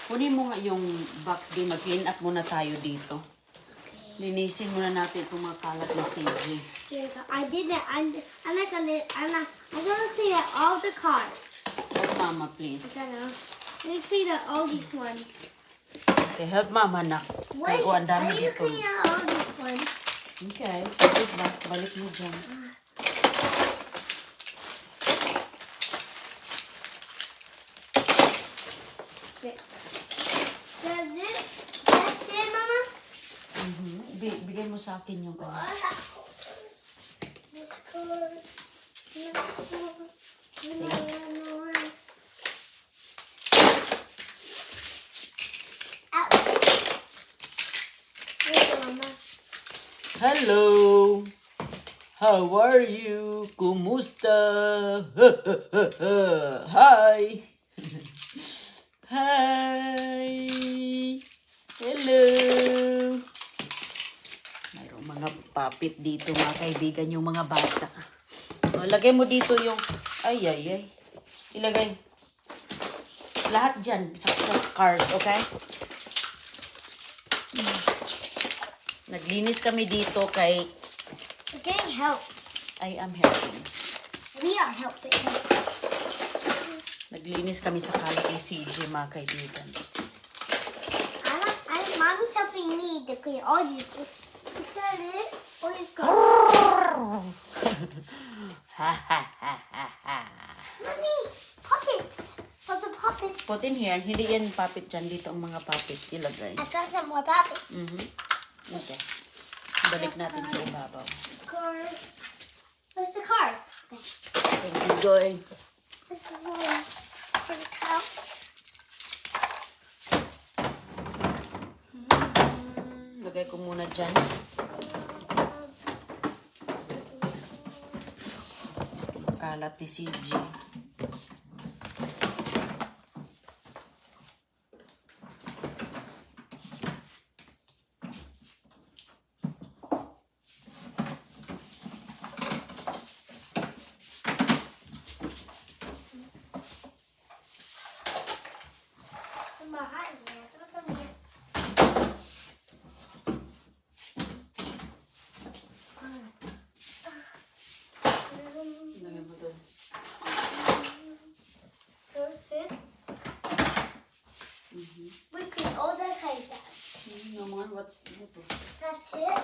Kunin mo nga yung box din. Mag-clean up muna tayo dito. Okay. Linisin muna natin itong mga kalat na CJ. Here we go. I did that. I'm gonna clean out all the cards. Help Mama, please. I'm gonna clean out all these ones. Okay, help Mama na. Wait, Kaya ang dami I need to dito. clean out all these ones. Okay, balik ba? Balik mo dyan. That's it, Mama? Bigay mo sa akin yung ano. This card. Mama. Hello! How are you? Kumusta? Hi! Hi! Hello! Mayroong mga papit dito mga kaibigan, yung mga bata. O, lagay mo dito yung... Ay. Ilagay. Lahat dyan sa cars, okay? Naglinis kami dito kay... We're getting help. I am helping. We are helping. Naglinis kami sa kalat ni CJ, mga kaibigan. Mommy's helping me to clean all these. Is that it? All these cards. Mommy, puppets. What's the puppets? Put in here. Hindi yan papit dyan. Dito ang mga papit ilagay. I got some more puppets. Okay. Balik natin sa ibabaw. Cars. Where's the cars? Okay. Thank you, Joy. This is one for the couch. Lagay ko muna dyan. Kalat ni CJ. Lagay mo doon. We clean all the cars out. Naman, what's ito? That's it.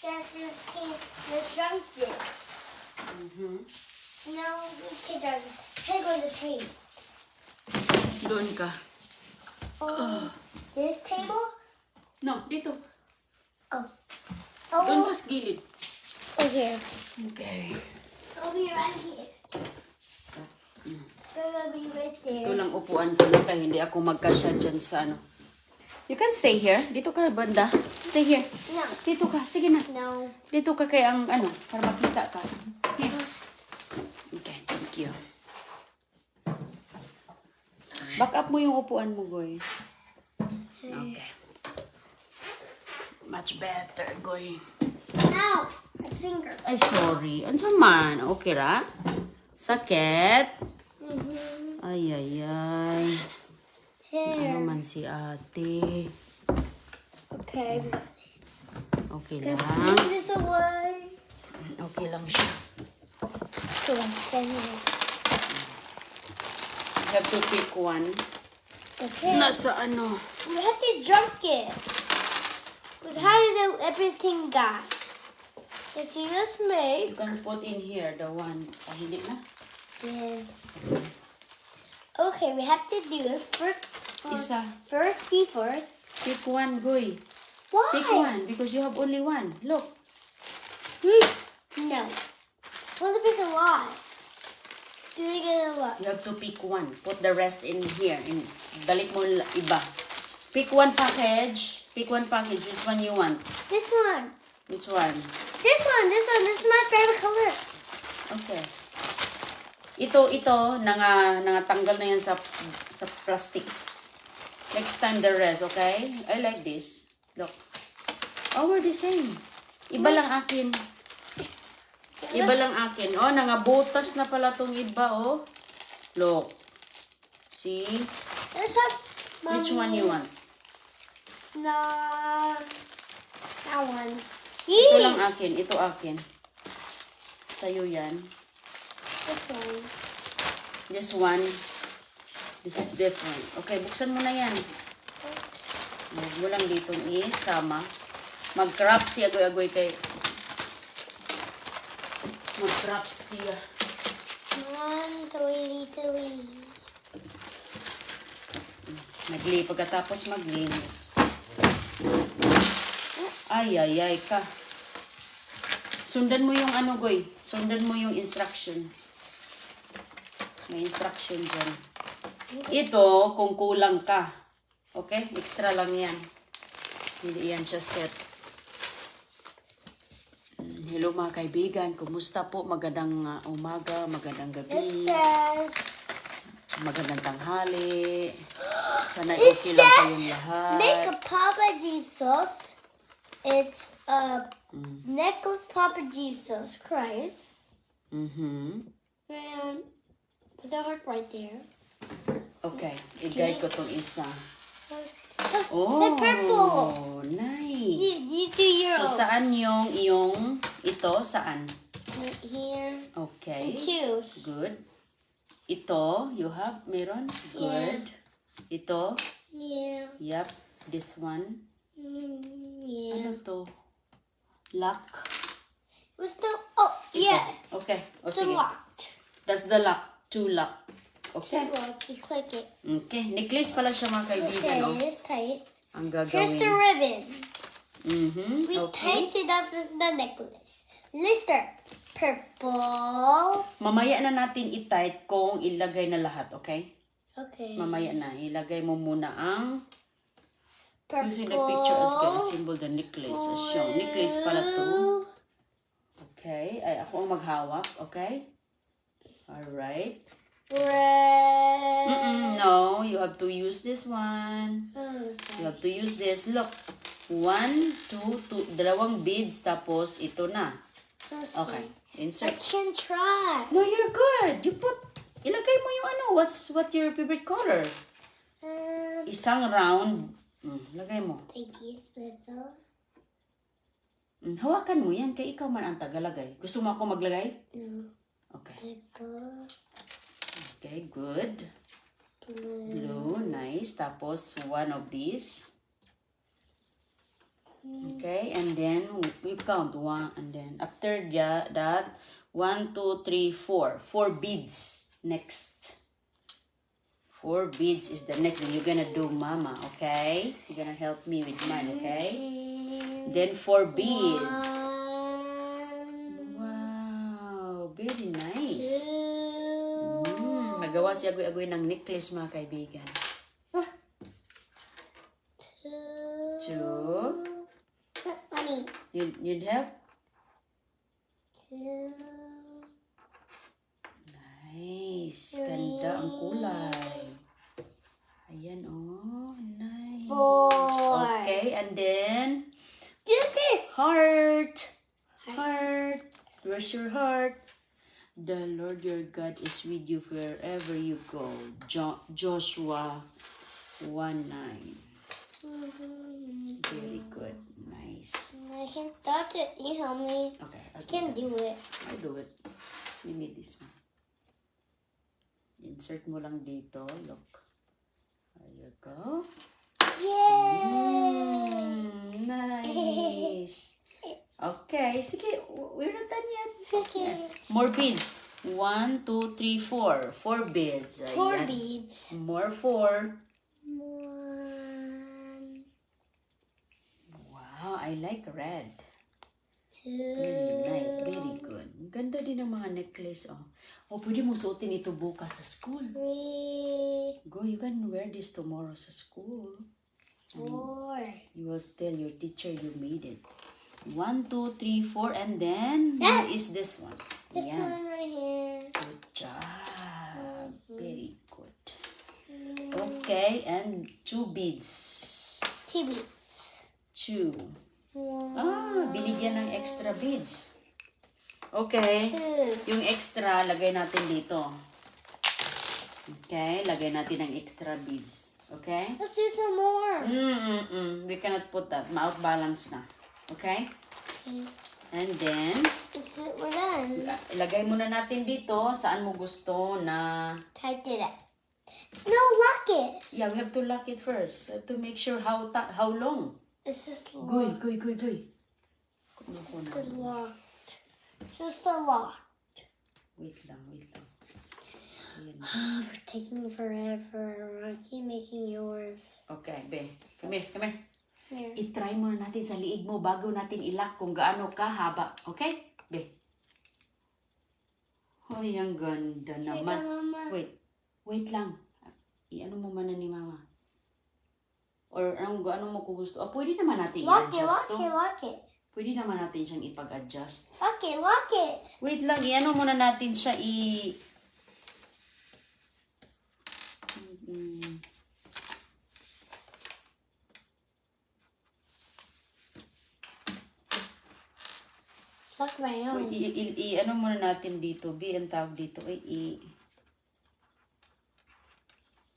There's junk this. Now we can take on the table. Doon ka. This table? No, dito. Oh. Doon Oh, ka sa gilid. here. Okay. I'll be right here. I'll be right Ito there. lang upuan ko na kaya hindi ako magkasya dyan sa ano. You can stay here. Dito ka, banda. Stay here. No. Dito ka. Sige na. No. Dito ka kaya ang ano, para makita ka. Here. Okay, thank you. Back up mo yung upuan mo, Goy. Okay. Much better, Goy. Ow! My finger. Ay, sorry. Ano man? Okay ra? Sakit? Ay. Here. Ano man si ate? Okay. Okay Put lang. this away. Okay lang siya. Go on, stand here. You have to pick one. Okay. Nasa ano? We have to junk it. With how to do everything, guys. Let's see this You made. can put in here the one. Ay, hindi na. Yeah. Okay, we have to do this first. Isa. First, be first. Pick one, Goy. Why? Pick one because you have only one. Look. No. Want to pick a lot. Do we get a lot? You have to pick one. Put the rest in here. Balik mo iba. Pick one package. Pick one package. Which one you want? This one. Which one? This one. This one. This is my favorite color. Okay. Ito, nangatanggal na yan sa plastic. Next time the rest, okay? I like this. Look. Oh, we're the same. Iba lang akin. Iba lang akin. Oh, nangabutas na pala tong iba, oh. Look. See? Let's have You Which one you want? No. That one. Ito lang akin. Ito akin. Sa'yo yan. This one. Just one. This is different. Okay, buksan mo na yan. Huwag mo lang dito isama. Mag-crop siya. Agoy-agoy kay. Mag-crop siya. 1, 2, 3. Pagkatapos maglinis. Ay ka. Sundan mo yung ano, Goy. Sundan mo yung instruction. May instruction dyan. Ito, kung kulang ka. Okay? Extra lang yan. Hindi yan siya set. Hello mga kaibigan. Kumusta po? Magandang umaga, magandang It gabi, says, magandang tanghali. Sana It okay lang kayong says, lahat. make a Papa Jesus. It's a necklace Papa Jesus Christ. Mm-hmm. And put the heart right there. Okay. I-guide ko tong isa. Oh, the purple. Nice. You do your So, own. saan yung ito? Saan? Right here. Okay. Choose. Good. Ito, you have, meron? Good. Ito, Yeah. yep. This one. Yeah. Ano to? Lock. What's the? Oh, yeah. Okay. O It's sige. locked. That's the lock. Two lock. Okay. Look, you click it. Okay. Necklace pala siya mga kaibigan. Okay, Oh. it's tight. Ang Here's the gagawin. ribbon. Mm-hmm. We Okay. tied it up with the necklace. Lister. Purple. Mamaya na natin i-tight kung ilagay na lahat. Okay? Okay. Mamaya na. Ilagay mo muna ang Purple. using the picture as well as symbol the necklace. As shown. Necklace pala to. Okay. Ay, ako ang maghawak. Okay? Alright. Red. No, you have to use this one. You have to use this. Look. 1, 2, 2. Dalawang beads. Tapos, ito na. Okay. I Insert. can try. No, you're good. You put, ilagay mo yung ano. What your favorite color? Isang round. Lagay mo. Take this little. Hawakan mo yan. Kaya ikaw man ang tagalagay. Gusto mo ako maglagay? No. Okay. Purple. Okay, good. Blue. Blue, nice. Tapos, one of these. Okay, and then we count one, and then after that, 1, 2, 3, 4. 4 beads next. 4 beads is the next. And you're gonna do mama, okay? You're gonna help me with mine, okay? Then 4 beads. Wow, very nice. Nagawa si agoy-agoy ng necklace, mga kaibigan. 2. Mommy. You'd help? 2. Nice. Ganda ang kulay. Ayan, oh. Nice. 4. Okay, and then, Use this. heart. Heart. Where's your heart? The Lord your God is with you wherever you go. Joshua 1:9. Very good. Nice. I can touch it. You help me. Okay, I can do it. I'll do it. We need this one. Insert mo lang dito. Look. There you go. Yay! Nice. Okay. Sige, we're not done yet. Okay. More beads. 1, 2, 3, 4. 4 beads. 4 Ayan. beads. More 4. 1, Wow, I like red. 2. Very nice. Very good. Ganda din ng mga necklace. Oh, pwede mo suotin ito bukas sa school. 3, Go, you can wear this tomorrow sa school. 4. You will tell your teacher you made it. 1, 2, 3, 4, and then Yeah. who is this one? This Yan. one right here. Good job. Very good. Okay, and 2 beads. 2 beads. 2. 1, Binigyan ng extra beads. Okay. 2. Yung extra, lagay natin dito. Okay, lagay natin ng extra beads. Okay? Let's do some more. We cannot put that. Ma-out balance na. Okay? Okay. And then, We're done. ilagay muna natin dito saan mo gusto na... Type it up. No, lock it. Yeah, we have to lock it first. To make sure how long. It's just Goy. locked. It's locked. It's just a lock. Wait lang. Ayan. For taking forever. I keep making yours. Okay, be. Come here. Here. I-try muna natin sa liig mo bago natin ilock kung gaano kahaba. Okay? Be. Hoy, ang ganda naman. Mama. Wait lang. I-ano mo man ni Mama. Or gaano mo kung gusto. Pwede naman natin i-adjust to. Lock it. Pwede naman natin siyang ipag-adjust. Lock it. Wait lang, i-ano muna natin siya Lock my own. ano muna natin dito, ang tawag dito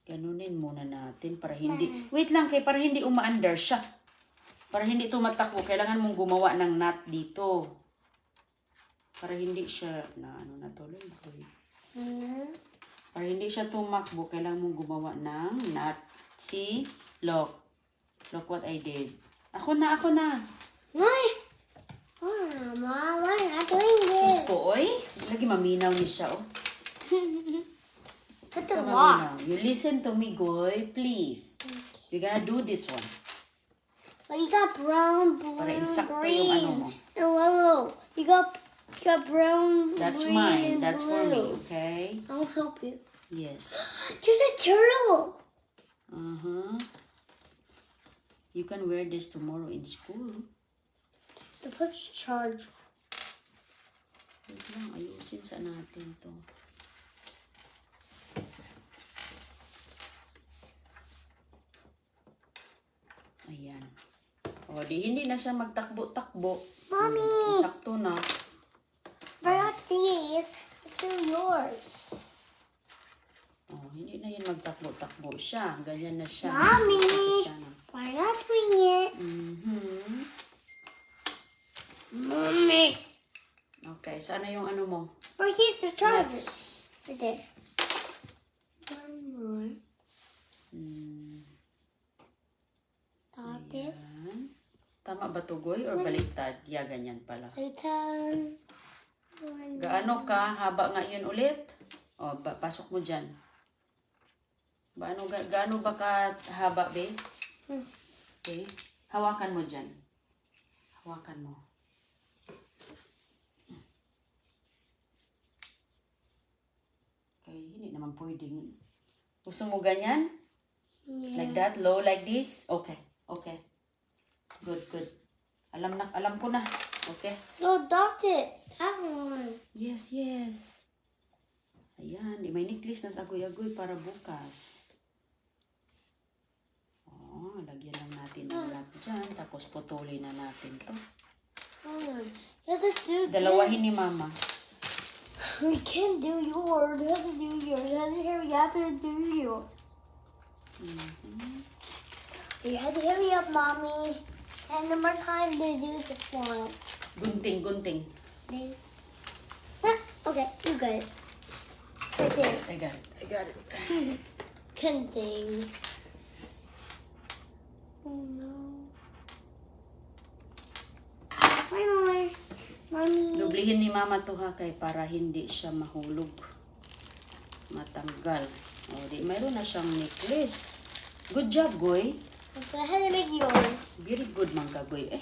ganunin muna natin para hindi, wait lang para hindi umaandar siya. Para hindi tumatakbo, kailangan mong gumawa ng knot dito. Para hindi siya, para hindi siya tumakbo, kailangan mong gumawa ng knot. See? Look what I did. Ako na. Why? Mama, why not doing this? Gusto, lagi maminaw ni siya, Put the lock. You listen to me, Goy, please. You're gonna do this one. But you got brown, blue, Para insakto green, yung ano mo. and yellow. You got brown, That's green, mine. and That's for blue. me, okay? I'll help you. Yes. There's a turtle. You can wear this tomorrow in school. The push charge. Wait lang, ayusin sa natin to. Ayan. Hindi na siya magtakbo-takbo. Mommy! Sakto na. I got these. It's still yours. Hindi na yun magtakbo-takbo siya. Ganyan na siya. Mommy! Siya na. Why not doing it? Mommy! Okay, sana yung ano mo? Or here's the charger. Nuts. Right there. One more. Got it. Ayan. Tama ba to, Goy? Or baliktad? Yeah, ganyan pala. Return. Gaano ka? Haba nga yun ulit? Pasok mo dyan. Gaano ba ka haba, be? Okay. Hawakan mo dyan. Hawakan mo. Okay, hindi naman pwedeng. Gusto mo ganyan? Yeah. Like that? Low like this? Okay. Okay. Good. Alam ko na. Okay. So, adopt it. That one. Yes. Ayan. May necklace na sa agoy-agoy para bukas. Lagyan lang natin ang lahat dyan. Tapos putulin na natin to. You have to do Dalawahin ni Mama. We can't do yours. You have to do yours. You have to do yours. You have to hurry up, Mommy. And one more time to do this one. Gunting. Okay, you got it. Right there. I got it. Gunting. Oh no. Finally, Mommy. Dublihin ni Mama to ha kay para hindi siya mahulog. Matanggal. Mayroon na siyang necklace. Good job, Goy. So I had to make yours. Very good, Mangga Goy. Okay.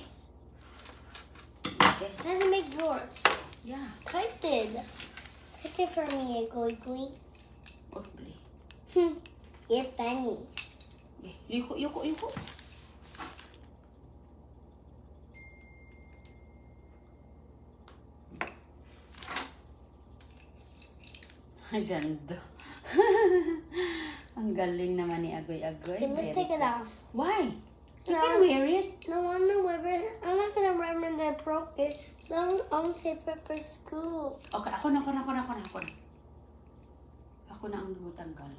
I had to make yours. Yeah. Typed it. Pick it for me, Goy. Okay. You're funny. Yuko. Ang ganda. Ang galing naman ni Agoy-Agoy. Okay, let's take it off. Why? You No. can wear it. No, I'm not wear it. I'm not gonna wear it that I broke it. No, I'm save it for school. Okay, ako na. Ako na ang matanggal.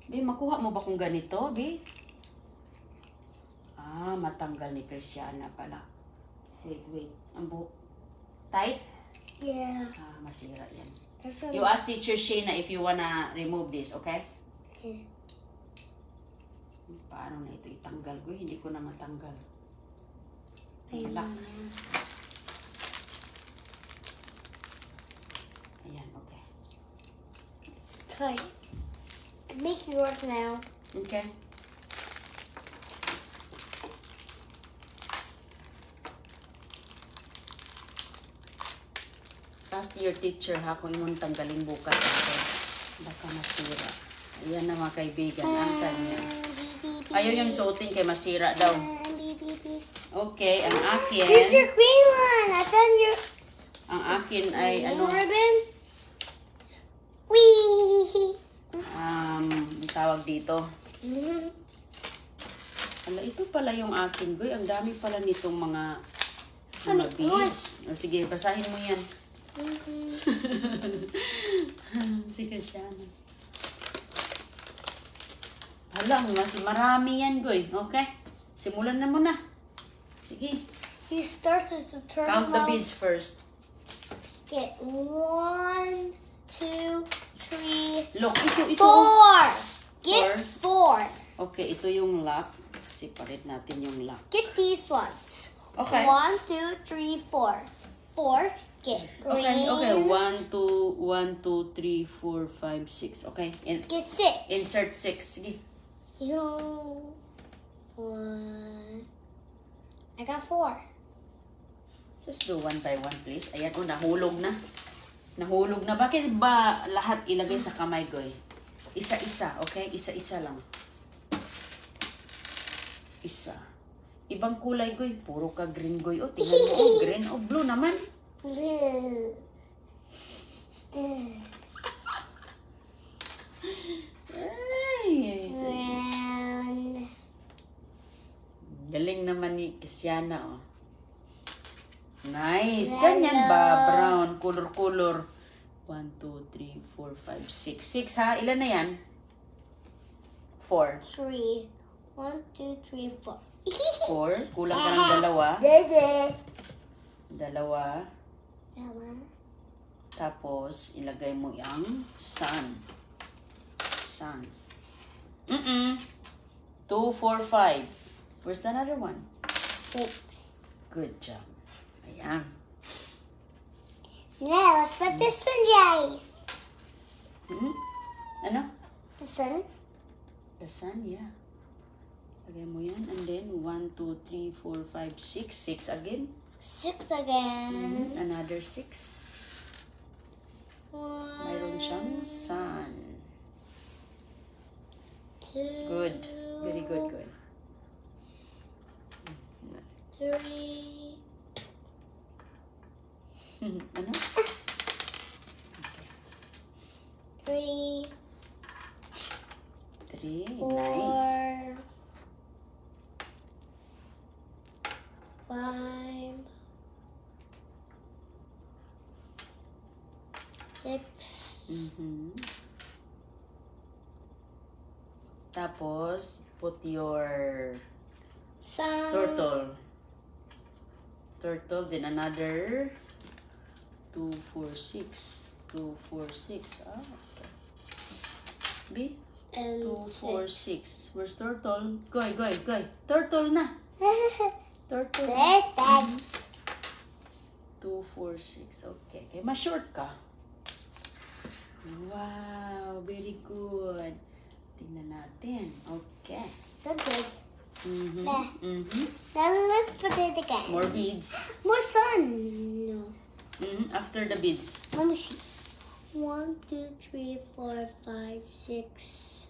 Bi, makuha mo ba kung ganito, Bi? Ah, matanggal ni Cristiana pala. Wait. Ang buhok. Tight? Yeah. Ah, masira yan. That's what You ask Teacher Shayna if you wanna remove this, okay? Okay. Paano na ito itanggal ko? Hindi ko na matanggal. Ayun. Lock. Ayan, okay. It's tight. Make yours now. Okay. Ask your teacher ha kung imong tanggalin bukas. Okay? Baka masira. Ayan na mga kaibigan, ang kanya. Ayaw yung suotin kay masira daw. Okay, ang akin. Here's your green one. I found your Ang akin ay ano, ribbon. Wee. ang tawag dito. Ala, ito pala yung akin, Goy. Ang dami pala nitong mga beads. O, sige, basahin mo yan. Sige siya. Hala, mas marami yan, Goy. Okay? Simulan na muna. Sige. You start as a turn. Count the beads first. Get 1, 2, 3, Look, ito. 4. Get 4. Okay, ito yung lock. Separate natin yung lock. Get these ones. Okay. 1, 2, 3, 4. 4. Get green. Okay. 1, 2, 3, 4, 5, 6. Okay. Get 6. Insert 6. Sige. You. 1. I got 4. Just do one by one, please. Ayan, nahulog na. Nahulog na. Bakit ba lahat ilagay sa kamay, Goy? Isa-isa, okay? Isa-isa lang. Isa. Ibang kulay, Goy. Puro ka green, Goy. O, tingnan mo. Oh, green. O, blue naman. Blue. Ay, Round. galing naman ni Cristiana, oh. Nice. Yellow. Ganyan ba? Brown. Color. 1, 2, 3, 4, 5, 6. 6, ha? Ilan na yan? 4. 3. 1, 2, 3, 4. 4. Kulang ka ng dalawa. Dede. Dalawa. Dalawa. Tapos, ilagay mo yung sun. Sun. 2, 4, 5. Where's the other one? 6. Good job. Ayan. Now, let's put this in Jace. Ano? The sun. The sun, yeah. Lagay mo yan. And then, 1, 2, 3, 4, 5, 6. 6 again. 6 again. Another 6. Mayroon siyang sun. 2. Good. Very good. 3. Ano? 3. 3. 4. Nice. 5. 6. Tapos, put your Sun. turtle, then another 2, 4, 6. 2, 4, 6. Ah, okay. B? And 2, 4, 6. Where's turtle? Go. Turtle na. Turtle. There, Dad. 2, 4, 6. Okay. Ma-short ka. Wow. Very good. Tingnan natin. Okay. So good. There. Now let's put it again. More beads. More sun. No. After the beads. Let me see. 1, 2, 3, 4, 5, 6.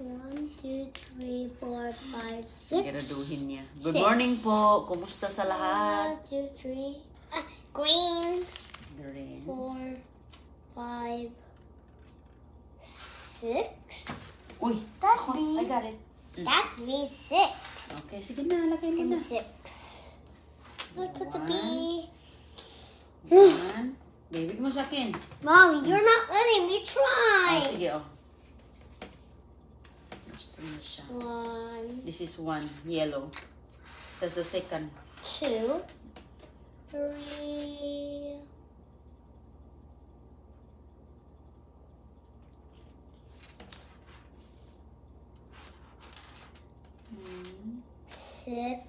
1, 2, 3, 4, 5, 6. Siguraduhin niya. Good 6. morning po. Kumusta sa lahat? 1, 2, 3. Green. Green. 4, 5, 6. Uy. That Ako, be- I got it. That means 6. Okay, sige na. Lagay mo And na. 6. Let's put the B. 1. Baby mo sa akin. Mom, you're not letting me Oh, try. sige, oh. Gusto na siya. 1, This is one, yellow. That's the second. 2, 3. Six.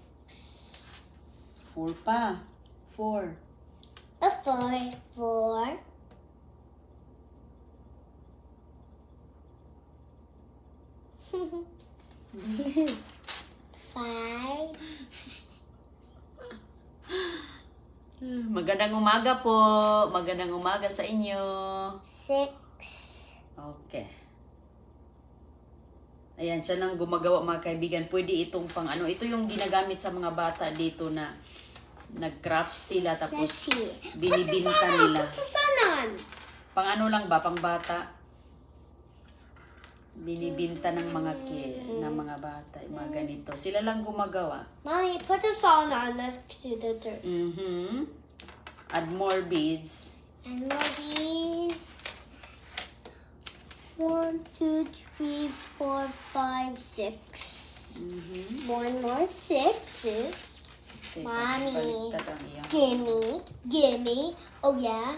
4 pa. 4. A 4. 4. Bilis. 5. Magandang umaga po. Magandang umaga sa inyo. 6. Okay. Ayan, siya lang gumagawa mga kaibigan. Pwede itong pang ano. Ito yung ginagamit sa mga bata dito na nag-craft sila Let's tapos see. binibinta nila. Put the sun on. Pang ano lang ba? Pang bata. Binibinta ng mga ng mga bata. Yung mga ganito. Sila lang gumagawa. Mommy, put the sun on next to the dirt. Add more beads. And maybe 1, 2, 3, 4, 5, 6. One more 6s. Teka, Mommy. baliktad ang iyong. Gimme. Oh yeah.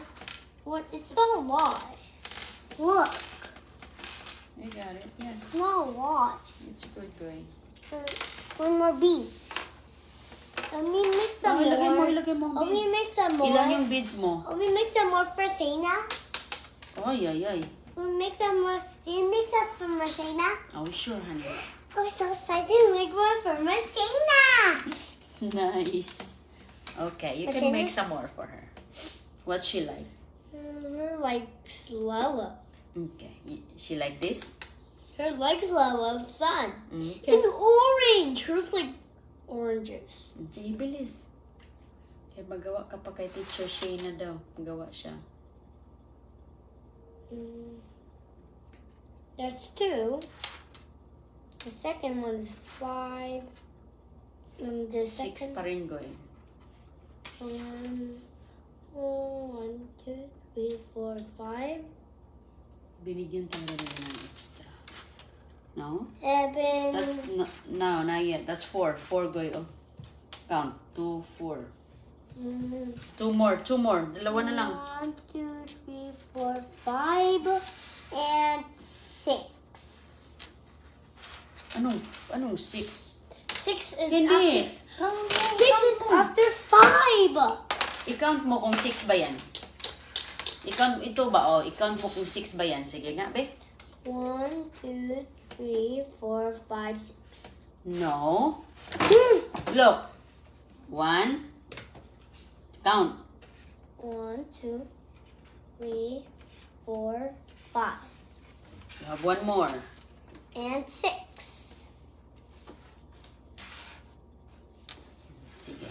What? It's not a lot. Look, You got it. Yeah. it's not a lot. It's good going. One more beads. Let me mix some Ilagay mo, more. ilagay mo ang Let me beads. mix some more. Ilan yung beads mo? Let me mix some more for Shayna. Ay, ay, ay. We mix some more. Can you mix up for Shayna? Oh, sure, honey. I'm so excited to make one for Shayna. Nice. Okay, you But can she make likes- some more for her. What's she like? Her legs Lolo. Okay. She like this? Her legs Lolo sun. Okay. And orange. Hers like oranges. Sige, bilis. Kaya magawa ka pa kay Teacher Shayna daw. Gawa siya. There's 2. The second one is 5. And the 6 second pa rin going. 1, 2, 3, 4, 5. Binigyan talaga nila ng extra. No? 7. That's, no, not yet. That's 4. 4 going. Oh. Count. 2, 4. 2 more. 2 more. Dalawa na lang. 1, 2, 3, 4, 5, and 6. Anong 6? 6 is Hindi. after. 6 is after 5. I-count mo kung 6 ba yan. I-count, ito ba? Oh, i-count mo kung 6 ba yan. Sige nga, be. 1, 2, 3, 4, 5, 6. No. Look. 1. Count. 1, 2, 3, 4, 5, You have one more. and 6. Sige.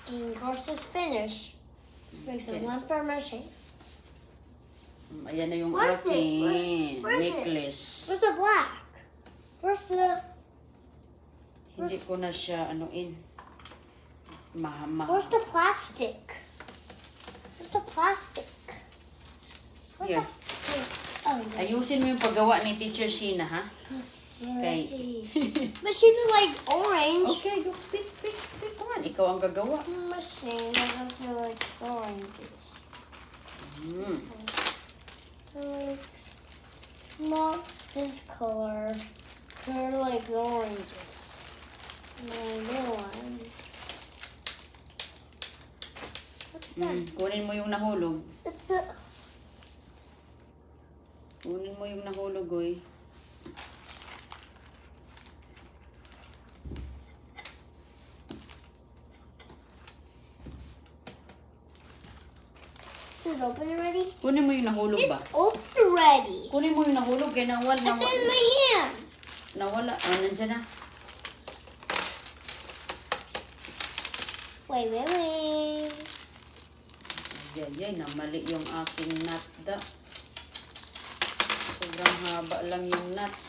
And course is finished. Let's make some Okay. one for Mercy. Ayan na yung Where's it? aking Where's it? necklace. Where's the black? Where's the... Hindi ko na siya anuin. Where's the plastic? Where's the plastic? Where's Here. Oh, yeah. Ayusin mo yung paggawa ni Teacher Sheena, ha? Okay. But she did like orange. Okay, go pick one. Ikaw ang gagawa. Machine doesn't feel like oranges. Not this color. They're like oranges. My new one. What's that? Kunin mo yung nahulog. It's a... Kunin mo yung nahulog, oy. Is it open already? Kunin mo yung nahulog ba? It's open already. Kunin mo yung nahulog kaya It's in my hand. nawala. Ah, nandyan na. Wait. Yay, namali yung aking nut da. Sobrang haba lang yung nuts.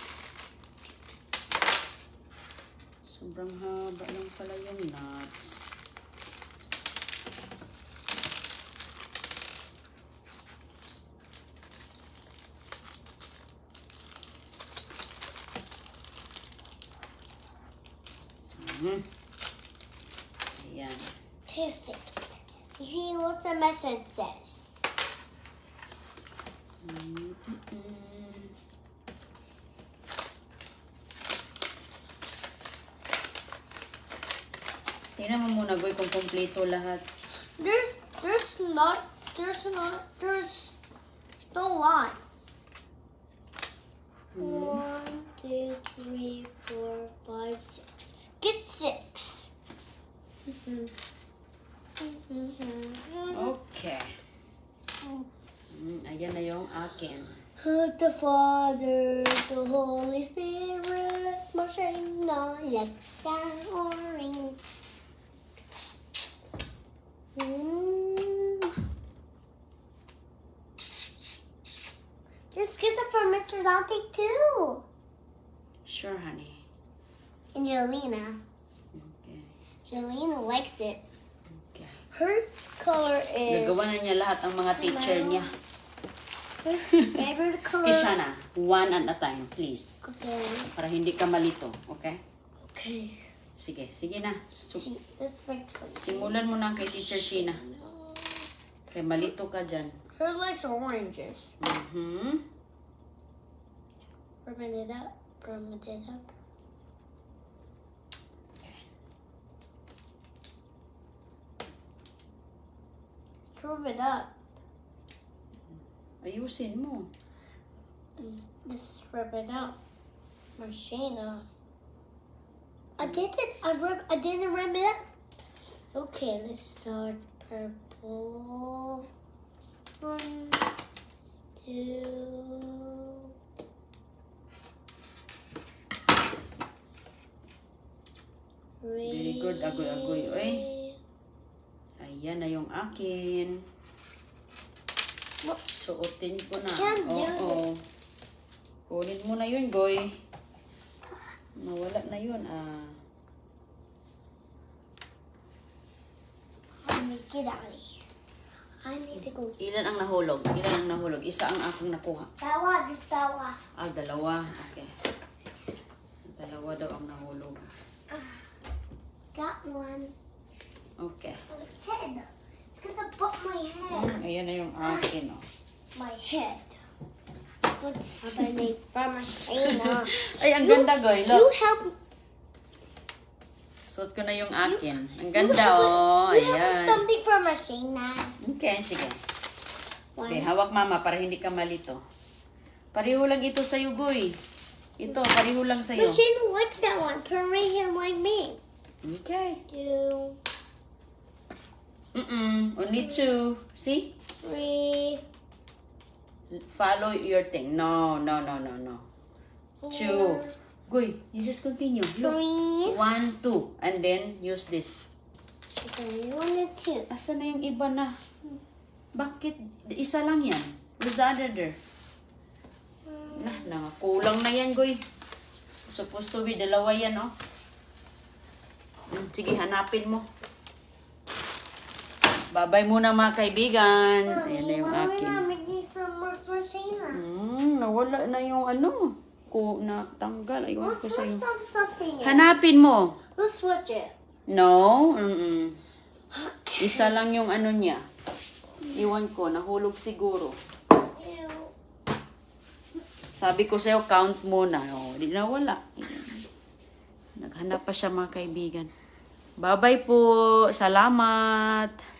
Sobrang haba lang pala yung nuts. Ayan. Perfect. You see what the message says. Tingnan mo muna, Goy, kung kompleto lahat. There's no line. 1, 2, 3, 4, 5, 6. Get 6. Okay. Ayan na yung akin. The Father, the Holy Spirit, Mashina, let's down orange. This gives it for Mr. Dante too. Sure, honey. And Jolena. Okay. Jolena likes it. Okay. Her color is. Gagawa na niya lahat ang mga teacher niya. Her color. Kishana, one at a time, please. Okay. Para hindi ka malito, okay? Okay. Sige, sige na. See, this makes sense. Simulan mo na kay Teacher Sheena. Kaya malito ka dyan. Her likes oranges. Rub it up. Rub it up. Rub it up. Ayusin mo. Just rub it up. Machina. I didn't rub it up. Okay, let's start purple. 1, 2. Very good. Agoy-agoy. Oy. Ayan na yung akin. Suotin ko na. Can't do Oo. Kunin mo na yun, Goy. Nawala na yun. Let me get out of here. I need to go. Ilan ang nahulog? Ilan ang nahulog? Isa ang aking nakuha. Dawa, just dawa. Dalawa. Okay. Dalawa daw ang nahulog. Got one. Okay. Head. It's gonna bump my head. Ayan na yung akin, oh. My head. What's happening from Shayna? Ay, ang ganda, Goy. You Look. help. Suot ko na yung akin. Ang ganda, oh. You have Ayan. something from Shayna. Okay, sige. Okay, One. hawak mama para hindi ka malito. Pareho lang ito sa'yo, Goy. Ito, pareho lang sa'yo. But Shayna likes that one. Put right here like me. Okay. 2, Only 2. See? 3, Follow your thing. No. 2. 4, Goy, you just continue. Look. 3. 1, 2. And then, use this. Okay, 1 and 2. Asa na yung iba na? Bakit? Isa lang yan. Where's the other there? Kulang na yan, Goy. Supposed to be dalawa yan, oh. Sige, hanapin mo. Babay muna mga kaibigan. Ayan na yung Why are we akin. not making some more for Shayna? Nawala na yung ano. Natanggal. Aywan Let's ko switch sa'yo. something else. Hanapin mo. Let's switch it. No. Isa lang yung ano niya. Iwan ko. Nahulog siguro. Ew. Sabi ko sa'yo, count muna. Di nawala. Naghanap pa siya mga kaibigan. Bye-bye po. Salamat.